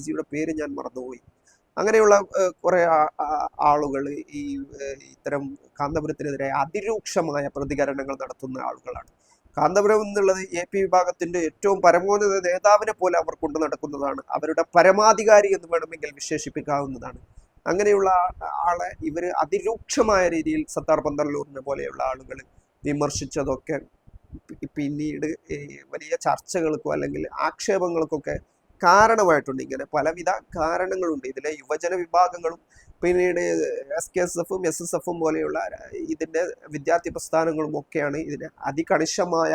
യുടെ പേര് ഞാൻ മറന്നുപോയി. അങ്ങനെയുള്ള കുറെ ആളുകൾ ഈ ഇത്തരം കാന്തപുരത്തിനെതിരെ അതിരൂക്ഷമായ പ്രതികരണങ്ങൾ നടത്തുന്ന ആളുകളാണ്. കാന്തപുരം എന്നുള്ളത് വിഭാഗത്തിന്റെ ഏറ്റവും പരമോന്നത നേതാവിനെ പോലെ അവർ കൊണ്ടു നടക്കുന്നതാണ്. അവരുടെ പരമാധികാരി എന്ന് വേണമെങ്കിൽ വിശേഷിപ്പിക്കാവുന്നതാണ്. അങ്ങനെയുള്ള ആളെ ഇവര് അതിരൂക്ഷമായ രീതിയിൽ സത്താർ പന്തല്ലൂരിനെ പോലെയുള്ള ആളുകൾ വിമർശിച്ചതൊക്കെ പിന്നീട് വലിയ ചർച്ചകൾക്കോ അല്ലെങ്കിൽ ആക്ഷേപങ്ങൾക്കൊക്കെ കാരണമായിട്ടുണ്ട്. ഇങ്ങനെ പലവിധ കാരണങ്ങളുണ്ട്. ഇതിലെ യുവജന വിഭാഗങ്ങളും പിന്നീട് SKSF-ഉം SSF-ഉം പോലെയുള്ള ഇതിന്റെ വിദ്യാർത്ഥി പ്രസ്ഥാനങ്ങളും ഒക്കെയാണ് ഇതിന് അതികണിശമായ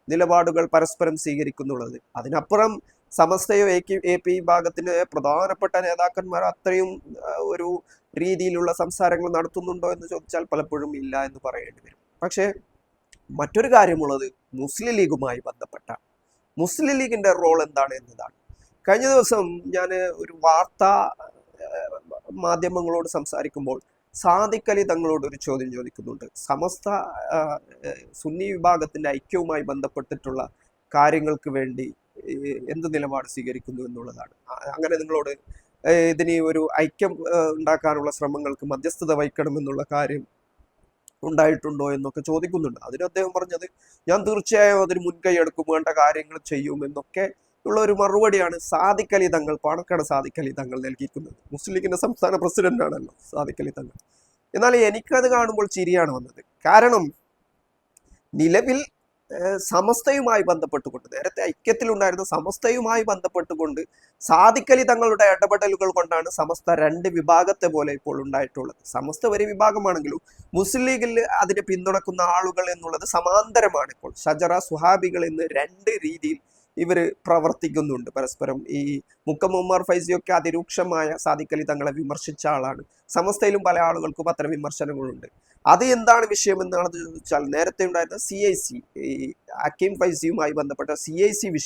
നിലപാടുകൾ പരസ്പരം സ്വീകരിക്കുന്നുള്ളത്. അതിനപ്പുറം സമസ്തയോ AP വിഭാഗത്തിന്റെ പ്രധാനപ്പെട്ട നേതാക്കന്മാർ അത്രയും ഒരു രീതിയിലുള്ള സംസാരങ്ങൾ നടത്തുന്നുണ്ടോ എന്ന് ചോദിച്ചാൽ പലപ്പോഴും ഇല്ല എന്ന് പറയേണ്ടി വരും. പക്ഷേ മറ്റൊരു കാര്യമുള്ളത് മുസ്ലിം ലീഗുമായി ബന്ധപ്പെട്ട മുസ്ലിം ലീഗിന്റെ റോൾ എന്താണ് എന്നതാണ്. കഴിഞ്ഞ ദിവസം ഞാൻ ഒരു വാർത്താ മാധ്യമങ്ങളോട് സംസാരിക്കുമ്പോൾ സാദിഖ് അലി തങ്ങളോട് ഒരു ചോദ്യം ചോദിക്കുന്നുണ്ട്. സമസ്ത സുന്നി വിഭാഗത്തിന്റെ ഐക്യവുമായി ബന്ധപ്പെട്ടിട്ടുള്ള കാര്യങ്ങൾക്ക് വേണ്ടി എന്ത് നിലപാട് സ്വീകരിക്കുന്നു എന്നുള്ളതാണ്. അങ്ങനെ നിങ്ങളോട് ഇതിന് ഒരു ഐക്യം ഉണ്ടാക്കാനുള്ള ശ്രമങ്ങൾക്ക് മധ്യസ്ഥത വഹിക്കണമെന്നുള്ള കാര്യം ഉണ്ടായിട്ടുണ്ടോ എന്നൊക്കെ ചോദിക്കുന്നുണ്ട്. അതിന് അദ്ദേഹം പറഞ്ഞത്, ഞാൻ തീർച്ചയായും അതിന് മുൻകൈ എടുക്കും, വേണ്ട കാര്യങ്ങൾ ചെയ്യും എന്നൊക്കെ ഉള്ള ഒരു മറുപടിയാണ് സാദിഖ് അലി തങ്ങൾ, പാണക്കാട് സാദിഖ് അലി തങ്ങൾ നൽകിയിരിക്കുന്നത്. മുസ്ലിം ലീഗിന്റെ സംസ്ഥാന പ്രസിഡന്റ് ആണല്ലോ സാദിഖ് അലി തങ്ങൾ. എന്നാൽ എനിക്കത് കാണുമ്പോൾ ചിരിയാണ് വന്നത്. കാരണം നിലവിൽ സമസ്തയുമായി ബന്ധപ്പെട്ടുകൊണ്ട്, നേരത്തെ ഐക്യത്തിലുണ്ടായിരുന്ന സമസ്തയുമായി ബന്ധപ്പെട്ടുകൊണ്ട് സാദിഖ് അലി തങ്ങളുടെ ഇടപെടലുകൾ കൊണ്ടാണ് സമസ്ത രണ്ട് വിഭാഗത്തെ പോലെ ഇപ്പോൾ ഉണ്ടായിട്ടുള്ളത്. സമസ്ത ഒരു വിഭാഗമാണെങ്കിലും മുസ്ലിം ലീഗിൽ അതിനെ പിന്തുണക്കുന്ന ആളുകൾ എന്നുള്ളത് സമാന്തരമാണ്. ഇപ്പോൾ ഷജറ, സുഹാബികൾ എന്ന് രണ്ട് രീതിയിൽ ഇവർ പ്രവർത്തിക്കുന്നുണ്ട് പരസ്പരം. ഈ മുക്കം ഉമ്മർ ഫൈസിയൊക്കെ അതിരൂക്ഷമായ സാദിഖ് അലി തങ്ങളെ വിമർശിച്ച ആളാണ്. സമസ്തയിലും പല ആളുകൾക്കും അത്തരം വിമർശനങ്ങളുണ്ട്. അത് എന്താണ് വിഷയം എന്നാണെന്ന് ചോദിച്ചാൽ, നേരത്തെ ഉണ്ടായിരുന്ന CIC, ഈ ഹക്കീം ഫൈസിയുമായി ബന്ധപ്പെട്ട CIC വിഷയം